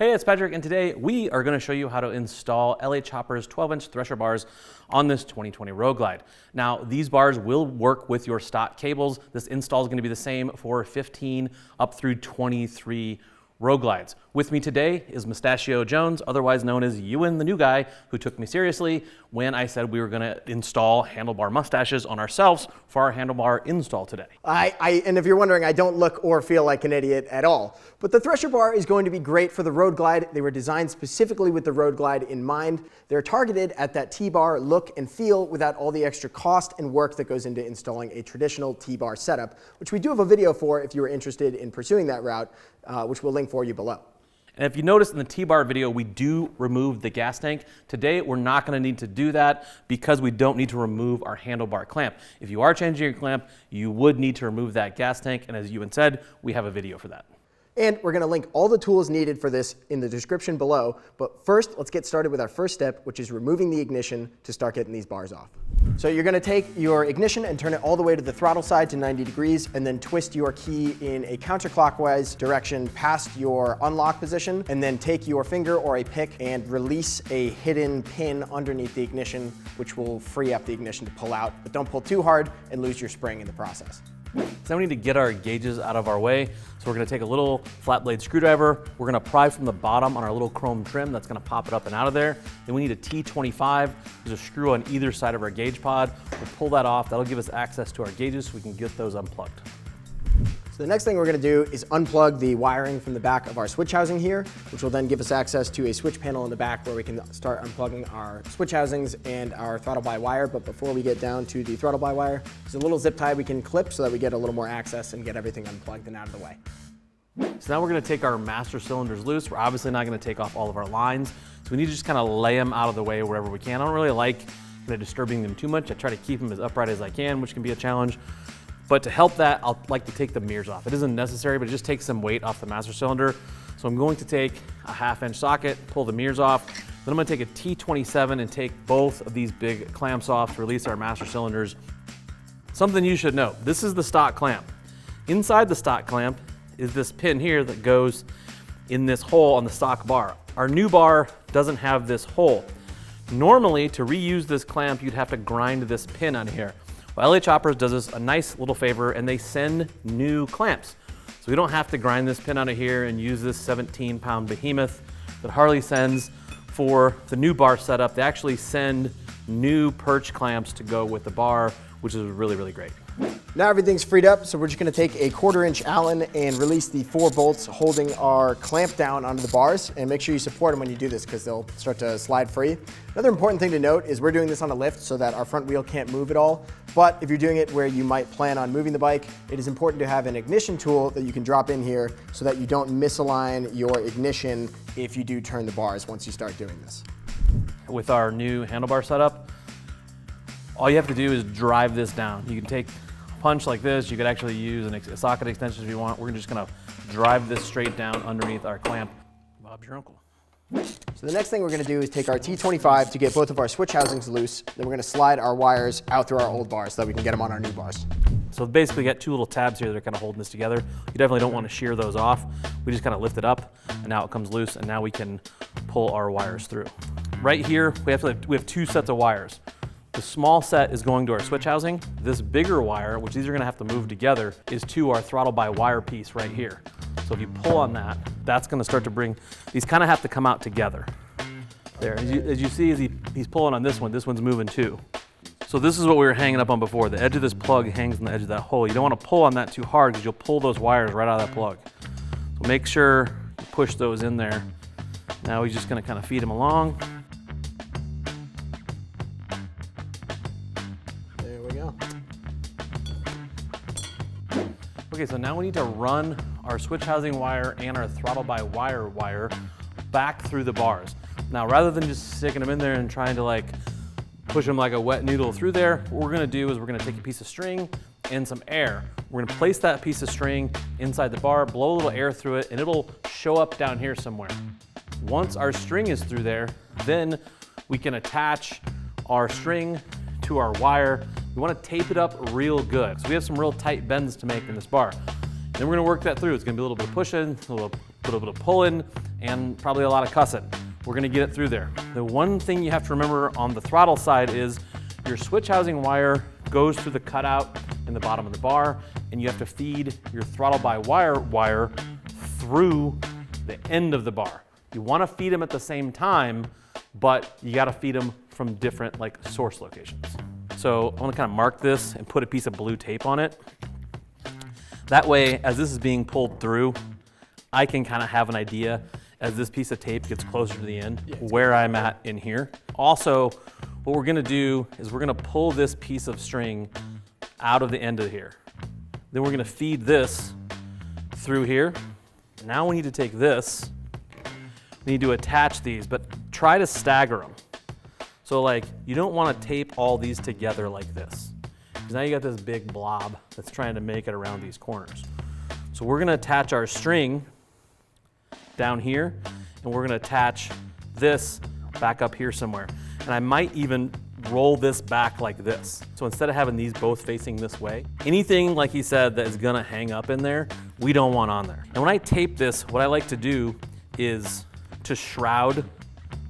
Hey, it's Patrick, and today we are going to show you how to install LA Choppers 12-inch thresher bars on this 2020 Road Glide. Now, these bars will work with your stock cables. This install is going to be the same for 15 up through 23 Road Glides. With me today is Mustachio Jones, otherwise known as Ewan, the new guy who took me seriously when I said we were going to install handlebar mustaches on ourselves for our handlebar install today. And if you're wondering, I don't look or feel like an idiot at all. But the Thresher bar is going to be great for the Road Glide. They were designed specifically with the Road Glide in mind. They're targeted at that T-bar look and feel without all the extra cost and work that goes into installing a traditional T-bar setup, which we do have a video for if you are interested in pursuing that route, which we'll link for you below. And if you notice in the T-bar video, we do remove the gas tank. Today, we're not going to need to do that because we don't need to remove our handlebar clamp. If you are changing your clamp, you would need to remove that gas tank. And as Ewan said, we have a video for that. And we're going to link all the tools needed for this in the description below. But first, let's get started with our first step, which is removing the ignition to start getting these bars off. So you're going to take your ignition and turn it all the way to the throttle side to 90 degrees, and then twist your key in a counterclockwise direction past your unlock position, and then take your finger or a pick and release a hidden pin underneath the ignition, which will free up the ignition to pull out. But don't pull too hard and lose your spring in the process. So now we need to get our gauges out of our way. So we're going to take a little flat blade screwdriver. We're going to pry from the bottom on our little chrome trim. That's going to pop it up and out of there. Then we need a T25. There's a screw on either side of our gauge pod. We'll pull that off. That'll give us access to our gauges so we can get those unplugged. So the next thing we're going to do is unplug the wiring from the back of our switch housing here, which will then give us access to a switch panel in the back where we can start unplugging our switch housings and our throttle by wire. But before we get down to the throttle by wire, there's a little zip tie we can clip so that we get a little more access and get everything unplugged and out of the way. So now we're going to take our master cylinders loose. We're obviously not going to take off all of our lines. So we need to just kind of lay them out of the way wherever we can. I don't really like disturbing them too much. I try to keep them as upright as I can, which can be a challenge. But to help that, I'll like to take the mirrors off. It isn't necessary, but it just takes some weight off the master cylinder. So I'm going to take a 1/2-inch socket, pull the mirrors off. Then I'm going to take a T27 and take both of these big clamps off to release our master cylinders. Something you should know, this is the stock clamp. Inside the stock clamp is this pin here that goes in this hole on the stock bar. Our new bar doesn't have this hole. Normally, to reuse this clamp, you'd have to grind this pin on here. Well, LA Choppers does us a nice little favor and they send new clamps. So we don't have to grind this pin out of here and use this 17-pound behemoth that Harley sends for the new bar setup. They actually send new perch clamps to go with the bar, which is really, really great. Now everything's freed up, so we're just going to take a 1/4-inch Allen and release the 4 bolts holding our clamp down onto the bars, and make sure you support them when you do this because they'll start to slide free. Another important thing to note is we're doing this on a lift so that our front wheel can't move at all, but if you're doing it where you might plan on moving the bike, it is important to have an ignition tool that you can drop in here so that you don't misalign your ignition if you do turn the bars once you start doing this. With our new handlebar setup, all you have to do is drive this down. You can take a punch like this. You could actually use a socket extension if you want. We're just gonna drive this straight down underneath our clamp. Bob's your uncle. So the next thing we're gonna do is take our T25 to get both of our switch housings loose. Then we're gonna slide our wires out through our old bars so that we can get them on our new bars. So basically got 2 little tabs here that are kind of holding this together. You definitely don't want to shear those off. We just kind of lift it up and now it comes loose and now we can pull our wires through. Right here, we have 2 sets of wires. The small set is going to our switch housing. This bigger wire, which these are gonna have to move together, is to our throttle by wire piece right here. So if you pull on that, that's gonna start to bring, these kind of have to come out together. There, as you see, as he's pulling on this one's moving too. So this is what we were hanging up on before. The edge of this plug hangs on the edge of that hole. You don't wanna pull on that too hard because you'll pull those wires right out of that plug. So make sure you push those in there. Now we're just gonna kind of feed them along. Okay, so now we need to run our switch housing wire and our throttle by wire back through the bars. Now, rather than just sticking them in there and trying to like push them like a wet noodle through there, what we're gonna do is we're gonna take a piece of string and some air. We're gonna place that piece of string inside the bar, blow a little air through it, and it'll show up down here somewhere. Once our string is through there, then we can attach our string to our wire. We want to tape it up real good. So we have some real tight bends to make in this bar. Then we're going to work that through. It's going to be a little bit of pushing, a little bit of pulling, and probably a lot of cussing. We're gonna get it through there. The one thing you have to remember on the throttle side is your switch housing wire goes through the cutout in the bottom of the bar, and you have to feed your throttle by wire through the end of the bar. You wanna feed them at the same time, but you gotta feed them from different source locations. So I wanna kind of mark this and put a piece of blue tape on it. That way, as this is being pulled through, I can kind of have an idea as this piece of tape gets closer to the end, where I'm at in here. Also, what we're gonna do is we're gonna pull this piece of string out of the end of here. Then we're gonna feed this through here. Now we need to take this, we need to attach these, but try to stagger them. So you don't wanna tape all these together like this, because now you got this big blob that's trying to make it around these corners. So we're gonna attach our string down here, and we're gonna attach this back up here somewhere. And I might even roll this back like this. So instead of having these both facing this way, anything, like he said, that is gonna hang up in there, we don't want on there. And when I tape this, what I like to do is to shroud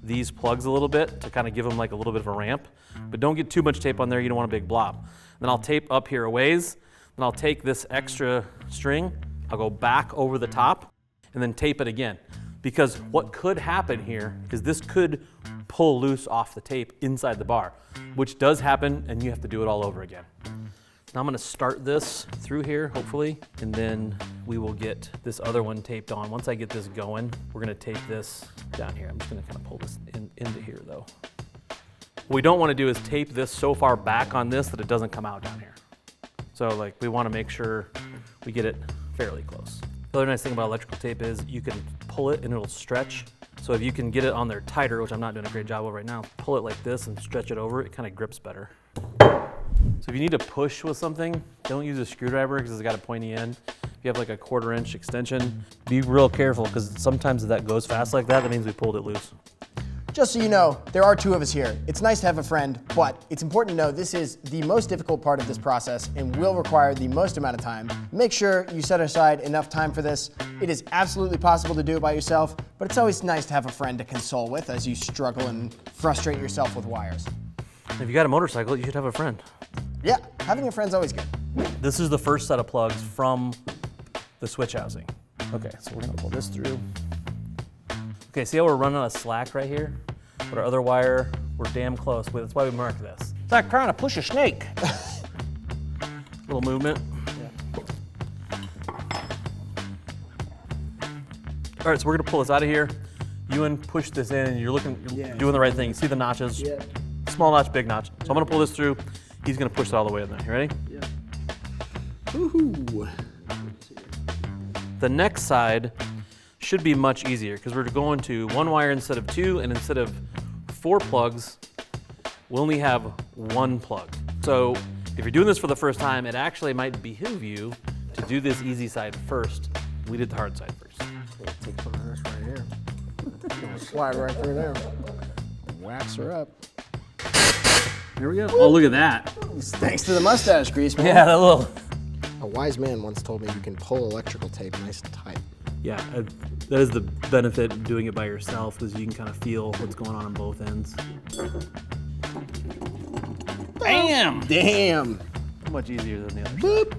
these plugs a little bit to kind of give them a little bit of a ramp, but don't get too much tape on there, you don't want a big blob. Then I'll tape up here a ways, then I'll take this extra string, I'll go back over the top, and then tape it again. Because what could happen here is this could pull loose off the tape inside the bar, which does happen, and you have to do it all over again. Now I'm gonna start this through here, hopefully, and then we will get this other one taped on. Once I get this going, we're gonna tape this down here. I'm just gonna kind of pull this into here though. What we don't wanna do is tape this so far back on this that it doesn't come out down here. So we wanna make sure we get it fairly close. The other nice thing about electrical tape is you can pull it and it'll stretch. So if you can get it on there tighter, which I'm not doing a great job of right now, pull it like this and stretch it over, it kind of grips better. So if you need to push with something, don't use a screwdriver because it's got a pointy end. If you have a 1/4" extension, be real careful because sometimes if that goes fast like that, that means we pulled it loose. Just so you know, there are two of us here. It's nice to have a friend, but it's important to know this is the most difficult part of this process and will require the most amount of time. Make sure you set aside enough time for this. It is absolutely possible to do it by yourself, but it's always nice to have a friend to console with as you struggle and frustrate yourself with wires. If you got a motorcycle, you should have a friend. Yeah, having a friend's always good. This is the first set of plugs from the switch housing. Okay, so we're gonna pull this through. Okay, see how we're running out of slack right here? But our other wire, we're damn close. That's why we mark this. It's like trying to push a snake. Little movement. Yeah. All right, so we're gonna pull this out of here. Ewan, push this in, and you're doing the right thing. You see the notches? Yeah. Small notch, big notch. So I'm gonna pull this through. He's gonna push it all the way in there. You ready? Yeah. Woohoo! The next side should be much easier because we're going to 1 wire instead of 2, and instead of 4 plugs, we only have 1 plug. So if you're doing this for the first time, it actually might behoove you to do this easy side first. We did the hard side first. Take some of this right here. Slide right through there. Wax her up. Here we go. Oh, look at that. Thanks to the mustache grease, man. Yeah, that little. A wise man once told me you can pull electrical tape nice and tight. Yeah, that is the benefit of doing it by yourself, is you can kind of feel what's going on both ends. Bam! Damn! Much easier than the other. Boop.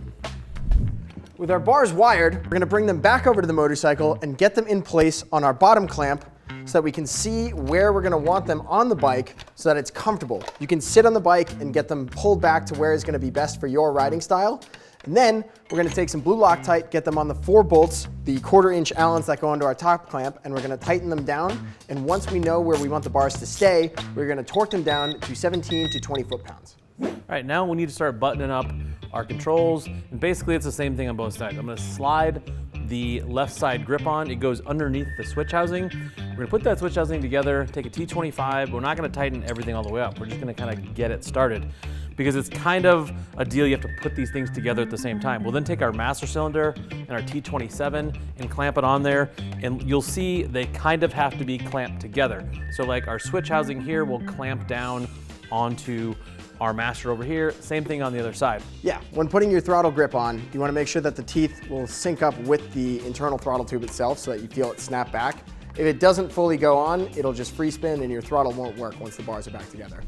With our bars wired, we're gonna bring them back over to the motorcycle and get them in place on our bottom clamp so that we can see where we're gonna want them on the bike so that it's comfortable. You can sit on the bike and get them pulled back to where is gonna be best for your riding style. And then we're gonna take some blue Loctite, get them on the 4 bolts, the 1/4" Allens that go onto our top clamp, and we're gonna tighten them down. And once we know where we want the bars to stay, we're gonna torque them down to 17 to 20 foot-pounds. All right, now we need to start buttoning up our controls. And basically it's the same thing on both sides. I'm gonna slide the left side grip on. It goes underneath the switch housing. We're gonna put that switch housing together, take a T25. We're not gonna tighten everything all the way up. We're just gonna kind of get it started, because it's kind of a deal. You have to put these things together at the same time. We'll then take our master cylinder and our T27 and clamp it on there, and you'll see they kind of have to be clamped together. So like our switch housing here will clamp down onto our master over here, same thing on the other side. Yeah, when putting your throttle grip on, you want to make sure that the teeth will sync up with the internal throttle tube itself so that you feel it snap back. If it doesn't fully go on, it'll just free spin and your throttle won't work once the bars are back together.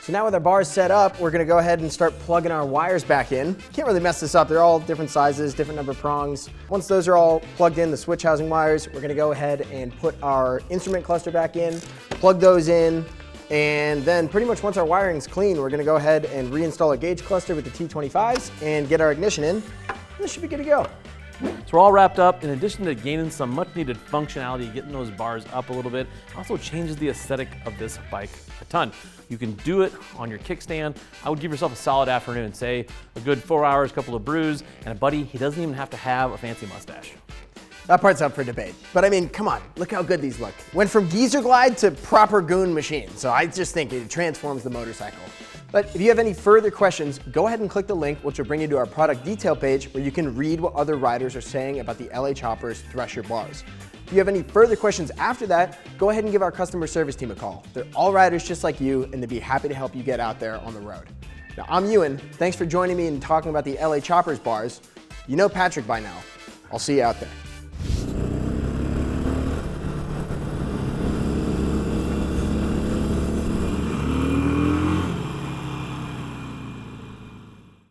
So now with our bars set up, we're gonna go ahead and start plugging our wires back in. Can't really mess this up. They're all different sizes, different number of prongs. Once those are all plugged in, the switch housing wires, we're gonna go ahead and put our instrument cluster back in, plug those in, and then pretty much once our wiring's clean, we're gonna go ahead and reinstall our gauge cluster with the T25s and get our ignition in. This should be good to go. So we're all wrapped up. In addition to gaining some much needed functionality, getting those bars up a little bit, also changes the aesthetic of this bike a ton. You can do it on your kickstand. I would give yourself a solid afternoon, say a good 4 hours, couple of brews, and a buddy, he doesn't even have to have a fancy mustache. That part's up for debate. But I mean, come on, look how good these look. Went from geezer glide to proper goon machine. So I just think it transforms the motorcycle. But if you have any further questions, go ahead and click the link, which will bring you to our product detail page where you can read what other riders are saying about the LA Choppers Thresher bars. If you have any further questions after that, go ahead and give our customer service team a call. They're all riders just like you, and they'd be happy to help you get out there on the road. Now, I'm Ewan. Thanks for joining me and talking about the LA Choppers bars. You know Patrick by now. I'll see you out there.